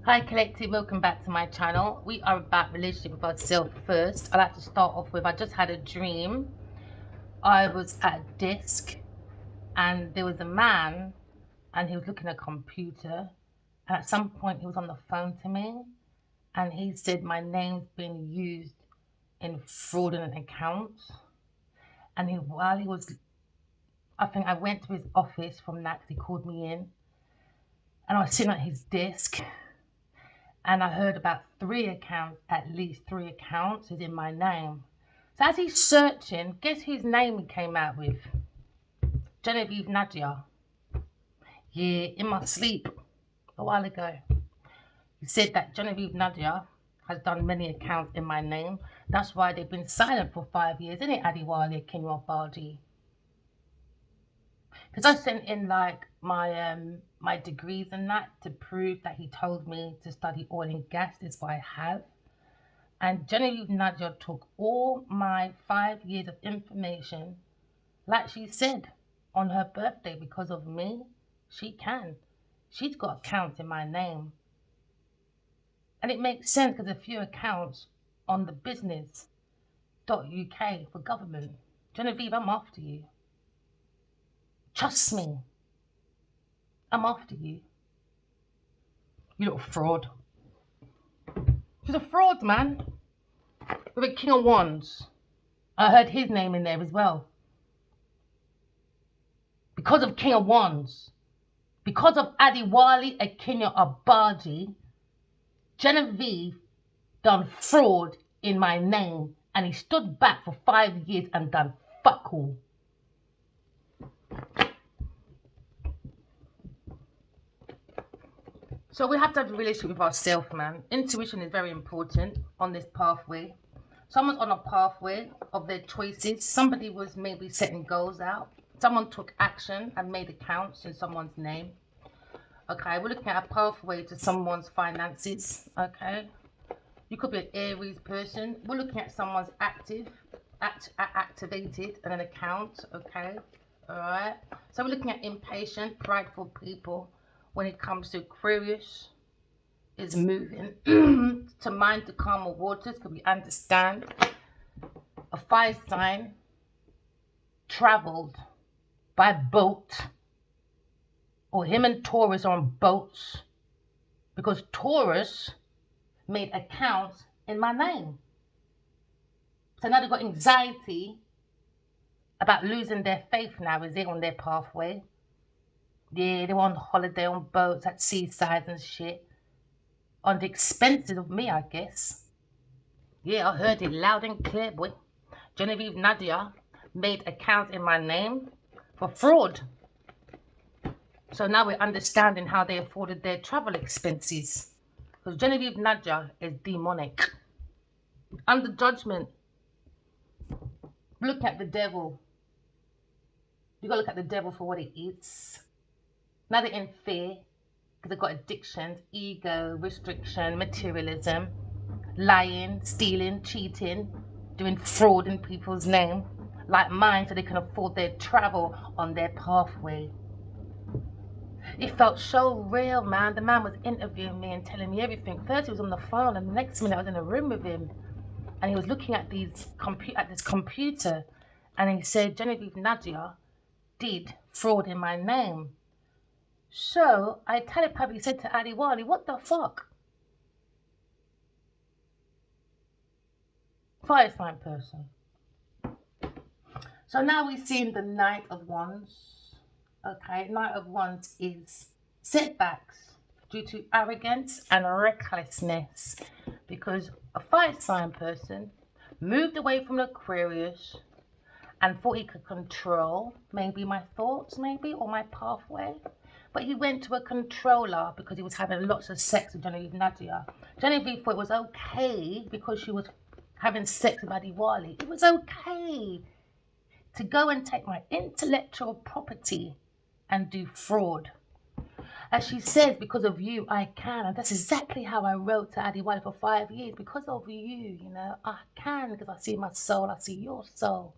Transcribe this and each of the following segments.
Hi Collective, welcome back to my channel. We are about relationship with ourselves first. I like to start off with, I just had a dream. I was at a desk and there was a man and he was looking at a computer, and at some point he was on the phone to me and he said my name's been used in fraudulent accounts. And while he was, I think I went to his office from that because he called me in, and I was sitting at his desk and I heard about three accounts, at least three accounts is in my name. So as he's searching, guess whose name he came out with? Genevieve Nadia. Yeah, in my sleep a while ago. He said that Genevieve Nadia has done many accounts in my name. That's why they've been silent for 5 years, isn't it, Adiwale, Kenya Baldi? Because I sent in like my degrees and that to prove that he told me to study oil and gas. This is what I have. And Genevieve Nadia took all my 5 years of information, like she said, on her birthday because of me. She can. She's got accounts in my name. And it makes sense because a few accounts on the business.uk for government. Genevieve, I'm after you. Trust me. I'm after you. You little fraud. She's a fraud, man. With a King of Wands. I heard his name in there as well. Because of King of Wands. Because of Adiwale Akinya Abaji, Genevieve done fraud in my name, and he stood back for 5 years and done fuck all. So we have to have a relationship with ourselves, man. Intuition is very important on this pathway. Someone's on a pathway of their choices. Somebody was maybe setting goals out. Someone took action and made accounts in someone's name. Okay, we're looking at a pathway to someone's finances. Okay, you could be an Aries person. We're looking at someone's activated and an account. Okay, all right. So we're looking at impatient, prideful people. When it comes to Aquarius, is moving to mind the calmer waters. Because we understand a fire sign traveled by boat, or him and Taurus are on boats, because Taurus made accounts in my name. So now they've got anxiety about losing their faith now, is it, on their pathway? Yeah, they were on holiday on boats at seasides and shit. On the expenses of me, I guess. Yeah, I heard it loud and clear, boy. Genevieve Nadia made accounts in my name for fraud. So now we're understanding how they afforded their travel expenses. Because Genevieve Nadia is demonic. Under judgment. Look at the devil. You gotta look at the devil for what it is. Now they're in fear because they've got addictions, ego, restriction, materialism, lying, stealing, cheating, doing fraud in people's name, like mine, so they can afford their travel on their pathway. It felt so real, man. The man was interviewing me and telling me everything. First he was on the phone, and the next minute I was in a room with him, and he was looking at this computer, and he said Genevieve Nadia did fraud in my name. So I telepathically said to Adiwali, what the fuck? Fire sign person. So now we've seen the Knight of Wands. Okay, Knight of Wands is setbacks due to arrogance and recklessness, because a fire sign person moved away from Aquarius and thought he could control maybe my thoughts, maybe, or my pathway. But he went to a controller because he was having lots of sex with Genevieve Nadia. Genevieve thought it was okay because she was having sex with Adiwali. It was okay to go and take my intellectual property and do fraud. As she says, because of you, I can. And that's exactly how I wrote to Adiwali for 5 years. Because of you, I can, because I see my soul, I see your soul.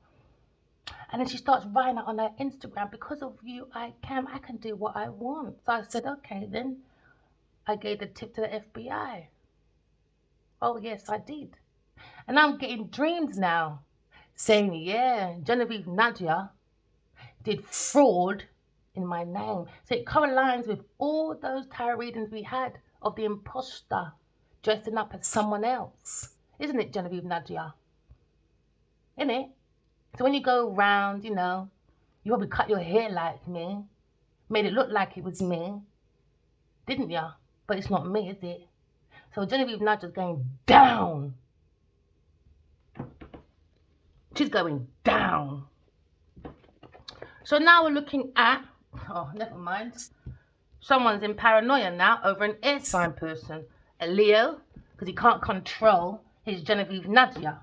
And then she starts writing it on her Instagram, because of you, I can do what I want. So I said, okay, then I gave the tip to the FBI. Oh, yes, I did. And I'm getting dreams now saying, yeah, Genevieve Nadia did fraud in my name. So it co-aligns with all those tarot readings we had of the imposter dressing up as someone else. Isn't it, Genevieve Nadia? Isn't it? So when you go around, you probably cut your hair like me, made it look like it was me, didn't ya? But it's not me, is it? So Genevieve Nadia's going down. She's going down. So now we're looking at, oh, never mind. Someone's in paranoia now over an air sign person, a Leo, because he can't control his Genevieve Nadia.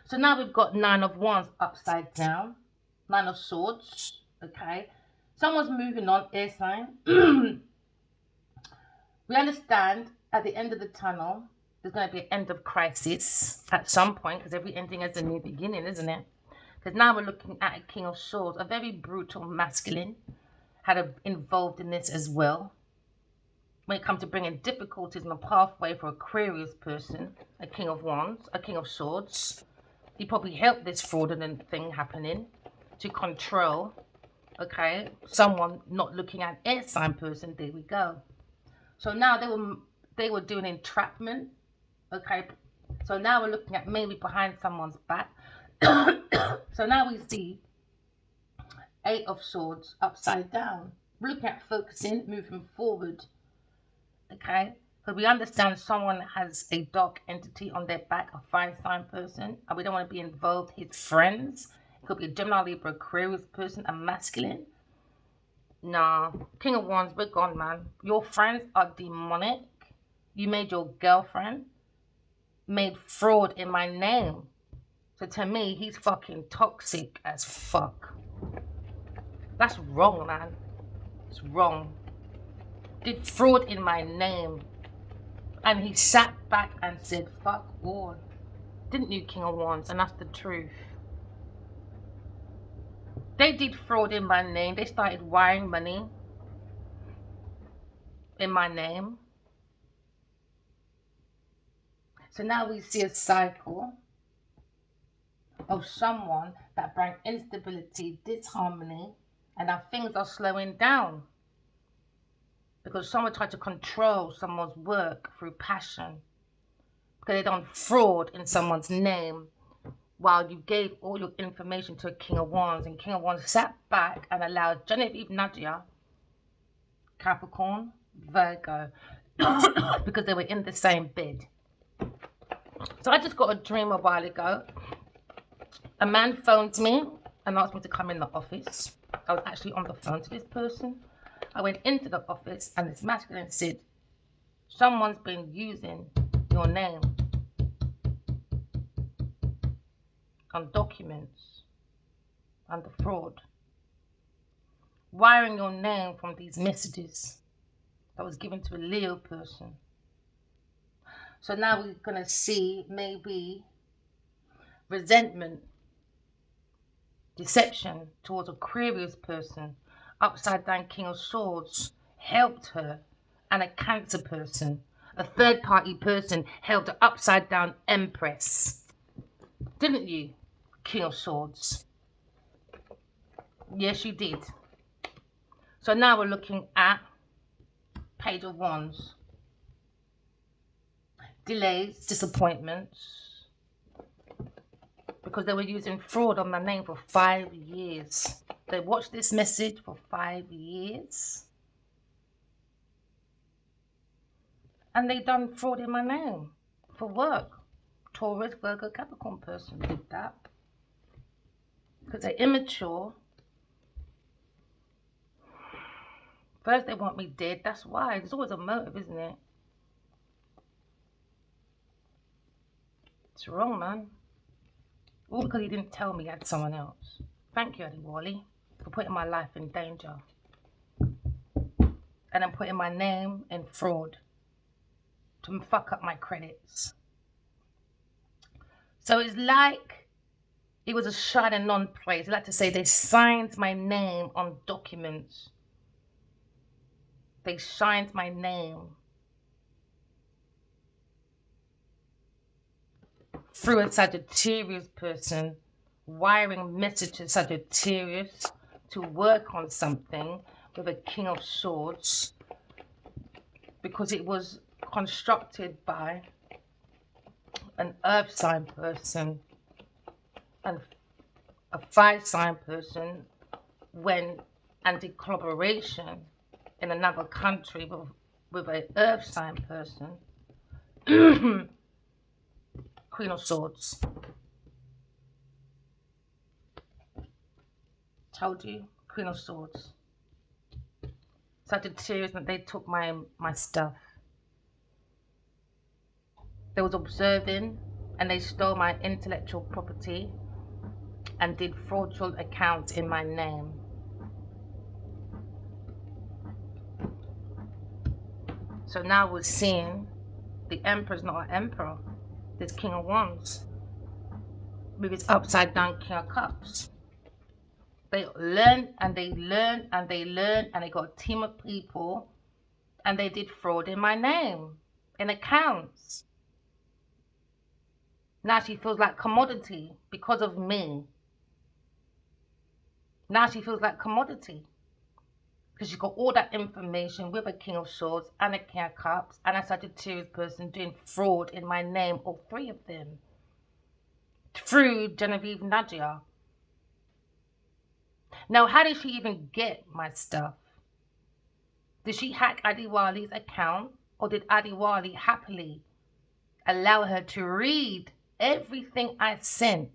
So now we've got 9 of Wands upside down, 9 of Swords, okay. Someone's moving on, air sign. We understand at the end of the tunnel, there's going to be an end of crisis at some point, because every ending has a new beginning, isn't it? Because now we're looking at a King of Swords, a very brutal masculine, involved in this as well. When it comes to bringing difficulties on the pathway for Aquarius person, a King of Wands, a King of Swords, he probably helped this fraudulent thing happening to control, okay, someone not looking at air sign person. There we go. So now they were doing entrapment, okay. So now we're looking at maybe behind someone's back. So now we see 8 of Swords upside down. We're looking at focusing, moving forward, okay. Because we understand someone has a dark entity on their back, a fire sign person, and we don't want to be involved. His friends, it could be a Gemini, Libra, Aquarius person, a masculine. Nah, King of Wands, we're gone, man. Your friends are demonic. You made your girlfriend made fraud in my name. So to me, he's fucking toxic as fuck. That's wrong, man. It's wrong. Did fraud in my name. And he sat back and said, fuck all. Didn't you, King of Wands? And that's the truth. They did fraud in my name. They started wiring money in my name. So now we see a cycle of someone that brought instability, disharmony, and now things are slowing down. Because someone tried to control someone's work through passion. Because they done fraud in someone's name while you gave all your information to a King of Wands. And King of Wands sat back and allowed Genevieve Nadia, Capricorn, Virgo, because they were in the same bed. So I just got a dream a while ago. A man phoned me and asked me to come in the office. I was actually on the phone to this person. I went into the office and this masculine said, someone's been using your name on documents under fraud. Wiring your name from these messages that was given to a Leo person. So now we're going to see maybe resentment, deception towards Aquarius person. Upside down King of Swords helped her, and a Cancer person, a third party person, helped the upside down Empress. Didn't you, King of Swords? Yes, you did. So now we're looking at Page of Wands. Delays, disappointments, because they were using fraud on my name for 5 years. They watched this message for 5 years. And they done fraud in my name for work. Taurus, Virgo, Capricorn person did that. Because they're immature. First they want me dead, that's why. There's always a motive, isn't it? It's wrong, man. All because he didn't tell me he had someone else. Thank you, Eddie Wally, for putting my life in danger. And then putting my name in fraud to fuck up my credits. So it's like it was a shining on place. I like to say they signed my name on documents They shined my name through a Sagittarius person, wiring messages Sagittarius to work on something with a King of Swords, because it was constructed by an earth sign person and a fire sign person when and did collaboration in another country with a earth sign person. Queen of Swords. Told you, Queen of Swords. Sagittarius, they took my stuff. They was observing and they stole my intellectual property and did fraudulent accounts in my name. So now we're seeing the Emperor's not an Emperor. There's King of Wands with his upside down King of Cups. They learn and they learn and they learn and they got a team of people and they did fraud in my name, in accounts. Now she feels like commodity because of me. Now she feels like commodity because she got all that information with a King of Swords and a King of Cups and a Sagittarius person doing fraud in my name, all three of them, through Genevieve Nadia. Now, how did she even get my stuff? Did she hack Adiwali's account, or did Adiwali happily allow her to read everything I sent?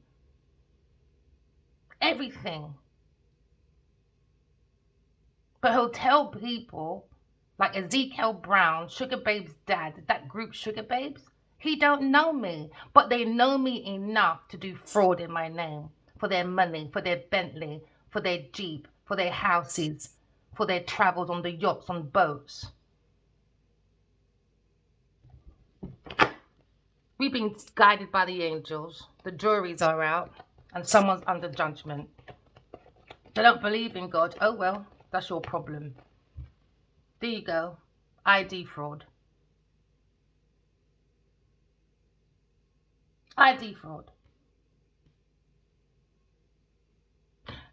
Everything. But he'll tell people, like Ezekiel Brown, Sugar Babe's dad, that group Sugar Babes, he don't know me, but they know me enough to do fraud in my name for their money, for their Bentley, for their Jeep, for their houses, for their travels on the yachts, on boats. We've been guided by the angels. The juries are out and someone's under judgment. They don't believe in God. Oh well, that's your problem. There you go. ID fraud. ID fraud.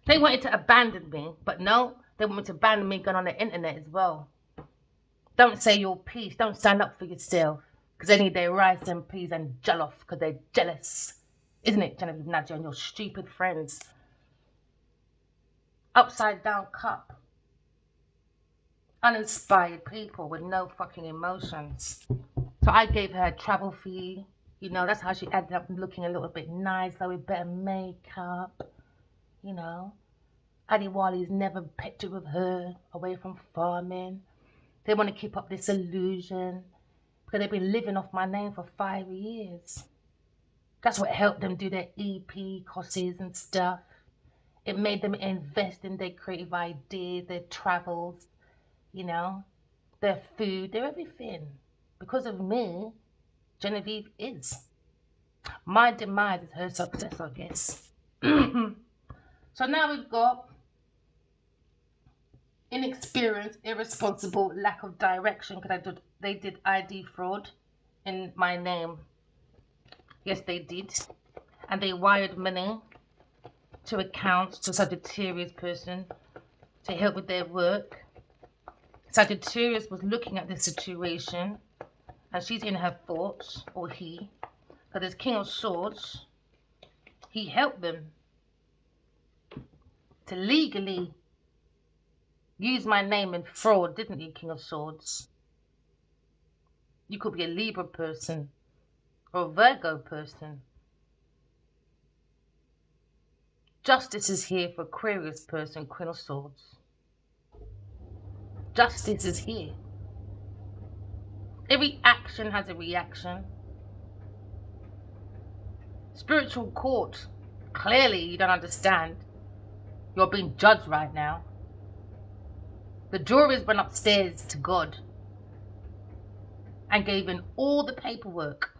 They wanted to abandon me, but no, they want me to abandon me going on the internet as well. Don't say your piece. Don't stand up for yourself. Because they need their rice and peas and jollof because they're jealous. Isn't it, Genevieve Nadia and your stupid friends? Upside down cup. Uninspired people with no fucking emotions. So I gave her a travel fee. You know, that's how she ended up looking a little bit nicer with better makeup. You know, Adiwali's never pictured with her away from farming. They want to keep up this illusion because they've been living off my name for 5 years. That's what helped them do their EP courses and stuff. It made them invest in their creative ideas, their travels, you know, their food, their everything. Because of me, Genevieve is. My demise is her success, I guess. So now we've got inexperience, irresponsible, lack of direction, because they did ID fraud in my name. Yes, they did. And they wired money to accounts to Sagittarius person to help with their work. Sagittarius was looking at the situation and she's in her thoughts, or he, because there's King of Swords. He helped them to legally use my name in fraud, didn't he, King of Swords? You could be a Libra person or a Virgo person. Justice is here for Aquarius person, Queen of Swords. Justice is here. Every action has a reaction. Spiritual court, clearly you don't understand. You're being judged right now. The juries went upstairs to God and gave in all the paperwork.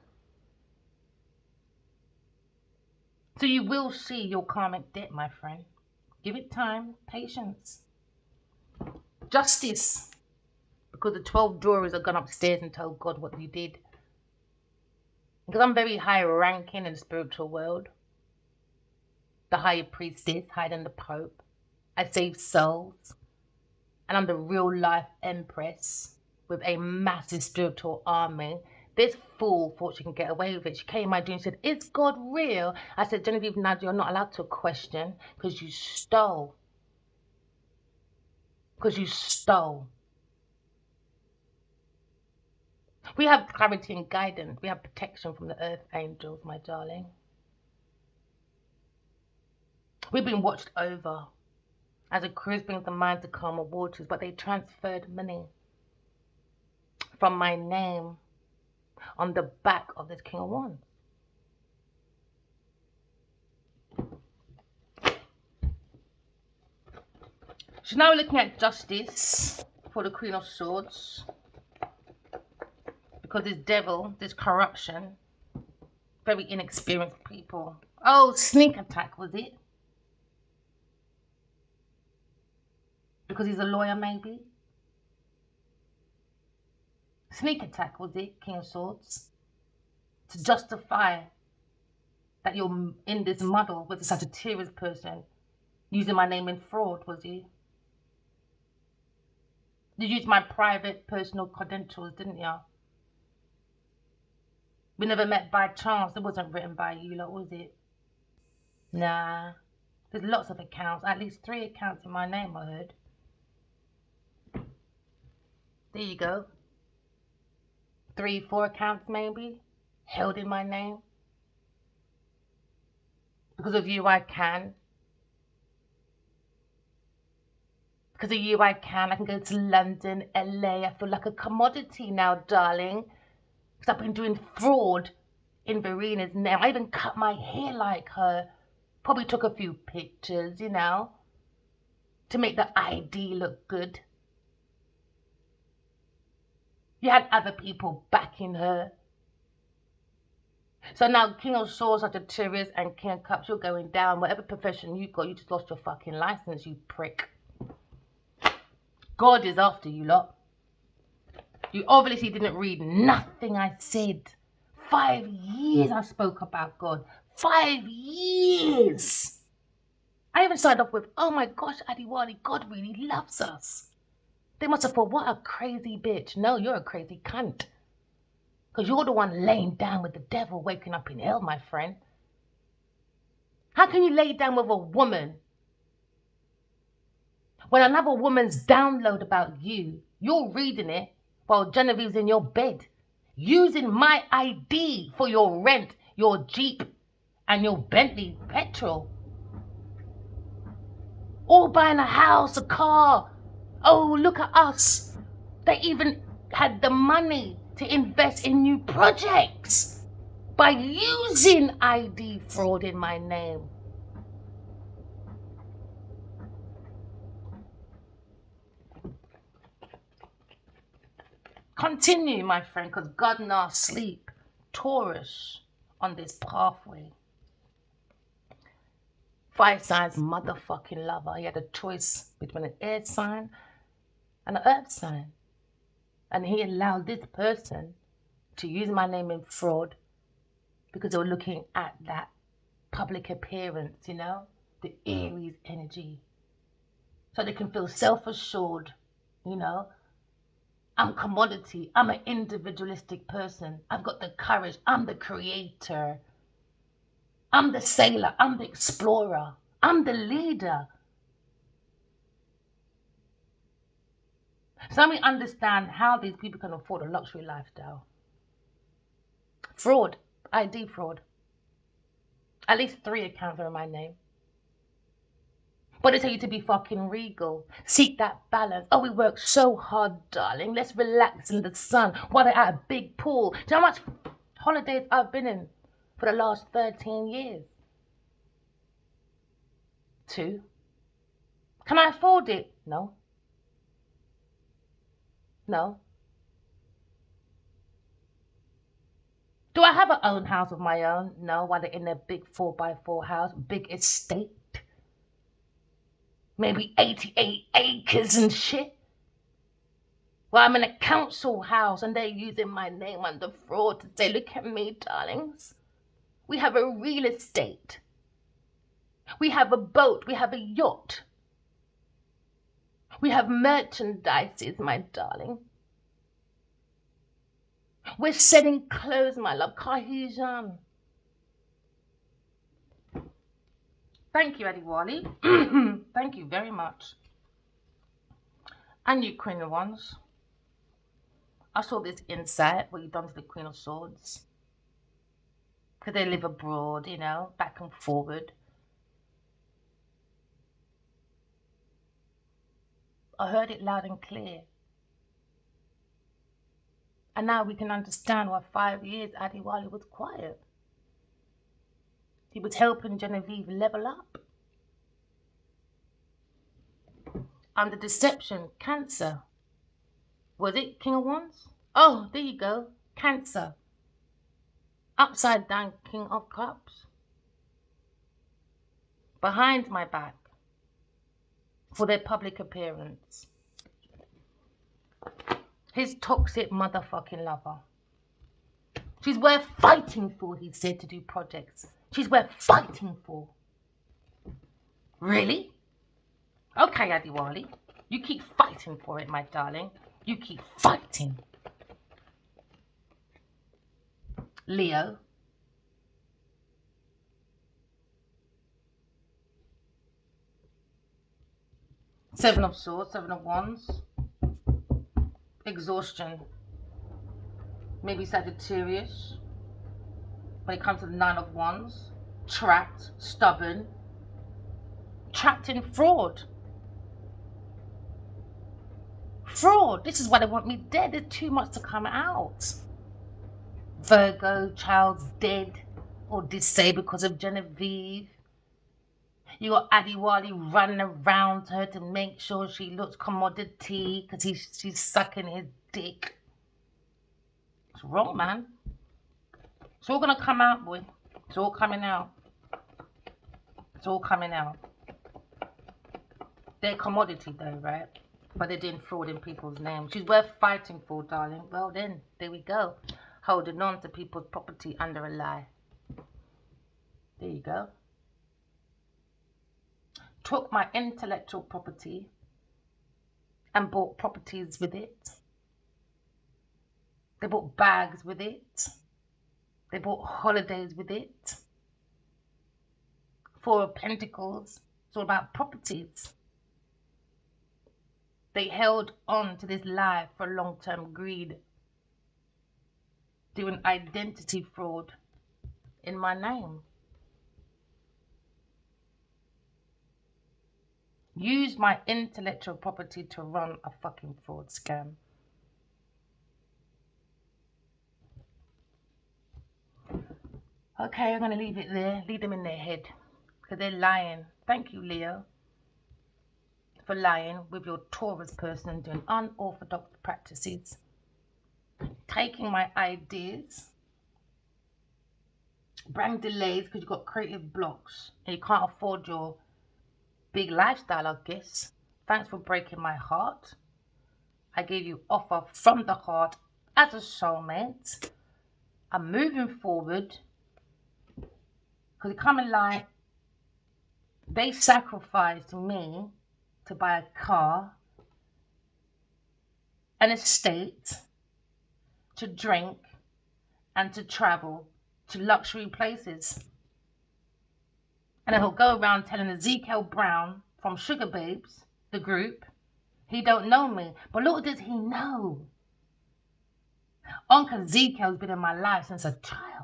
So you will see your karmic debt, my friend. Give it time, patience. Justice. because the 12 drawers have gone upstairs and told God what you did. Because I'm very high ranking in the spiritual world. The higher priestess, higher than the Pope. I save souls. And I'm the real life empress with a massive spiritual army. This fool thought she can get away with it. She came in my dream and said, "Is God real?" I said, "Genevieve, Nadia, you're not allowed to question because you stole. Because you stole." We have clarity and guidance. We have protection from the earth angels, my darling. We've been watched over as a cruise brings the mind to calmer waters, but they transferred money from my name on the back of this King of Wands. So now we're looking at justice for the Queen of Swords. Because this devil, this corruption, very inexperienced people. Oh, sneak attack, was it? Because he's a lawyer, maybe? Sneak attack, was it, King of Swords? To justify that you're in this muddle with a Sagittarius person using my name in fraud, was he? You used my private personal credentials, didn't you? We never met by chance. It wasn't written by you lot, was it? Nah. There's lots of accounts. At least 3 accounts in my name, I heard. There you go. 3, 4 accounts maybe. Held in my name. Because of you I can. Because of you I can go to London, LA. I feel like a commodity now, darling. Because I've been doing fraud in Verena's name. I even cut my hair like her. Probably took a few pictures, you know, to make the ID look good. You had other people backing her. So now King of Swords, Sagittarius, and King of Cups, you're going down. Whatever profession you got, you just lost your fucking license, you prick. God is after you lot. You obviously didn't read nothing I said. 5 years I spoke about God. 5 years. I even started off with, "Oh my gosh, Adiwali, God really loves us." They must have thought, what a crazy bitch. No, you're a crazy cunt. Because you're the one laying down with the devil, waking up in hell, my friend. How can you lay down with a woman when another woman's download about you, you're reading it while Genevieve's in your bed, using my ID for your rent, your Jeep, and your Bentley petrol? All buying a house, a car. Oh, look at us. They even had the money to invest in new projects by using ID fraud in my name. Continue, my friend, because God not sleep. Taurus on this pathway. 5 signs motherfucking lover. He had a choice between an air sign and an earth sign. And he allowed this person to use my name in fraud because they were looking at that public appearance, you know, the Aries energy. So they can feel self-assured, you know. I'm commodity. I'm an individualistic person. I've got the courage. I'm the creator. I'm the sailor. I'm the explorer. I'm the leader. So let me understand how these people can afford a luxury lifestyle. Fraud. ID fraud. At least 3 accounts are in my name. But they tell you to be fucking regal. Seek that balance. Oh, we work so hard, darling. Let's relax in the sun while they're at a big pool. Do you know how much holidays I've been in for the last 13 years? 2. Can I afford it? No. No. Do I have an own house of my own? No. While they're in their big 4x4 house, big estate. Maybe 88 acres and shit. Well, I'm in a council house and they're using my name under fraud to say, look at me, darlings. We have a real estate. We have a boat. We have a yacht. We have merchandises, my darling. We're selling clothes, my love. Kahijan. Thank you, Adiwali. Thank you very much. And you, Queen of Wands. I saw this insight, what you've done to the Queen of Swords. Because they live abroad, you know, back and forward. I heard it loud and clear. And now we can understand why 5 years Adiwali was quiet. He was helping Genevieve level up. Under deception, Cancer. Was it King of Wands? Oh, there you go. Cancer. Upside down King of Cups. Behind my back. For their public appearance. His toxic motherfucking lover. She's worth fighting for, he said, to do projects. She's worth fighting for. Really? Okay, Adiwali. You keep fighting for it, my darling. You keep fighting. Leo. Seven of Swords, Seven of Wands. Exhaustion. Maybe Sagittarius. When it comes to the Nine of Wands. Trapped, stubborn. Trapped in fraud. Fraud. This is why they want me dead. There's too much to come out. Virgo, child's dead or disabled because of Genevieve. You got Adiwali running around her to make sure she looks commodity because she's sucking his dick. It's wrong, man. It's all going to come out, boy. It's all coming out. It's all coming out. They're commodity though, right? But they're doing fraud in people's names. She's worth fighting for, darling. Well then, there we go. Holding on to people's property under a lie. There you go. Took my intellectual property and bought properties with it. They bought bags with it. They bought holidays with it. Four of Pentacles. It's all about properties. They held on to this lie for long-term greed. Doing identity fraud in my name. Use my intellectual property to run a fucking fraud scam. Okay, I'm going to leave it there. Leave them in their head. Because they're lying. Thank you, Leo, for lying with your Taurus person and doing unorthodox practices. Taking my ideas. Bring delays because you've got creative blocks. And you can't afford your big lifestyle, I guess. Thanks for breaking my heart. I gave you offer from the heart as a soulmate. I'm moving forward. Because you come in like, they sacrificed me to buy a car, an estate, to drink, and to travel to luxury places. And then he'll go around telling Ezekiel Brown from Sugar Babes, the group, he don't know me. But little does he know, Uncle Ezekiel's been in my life since a child.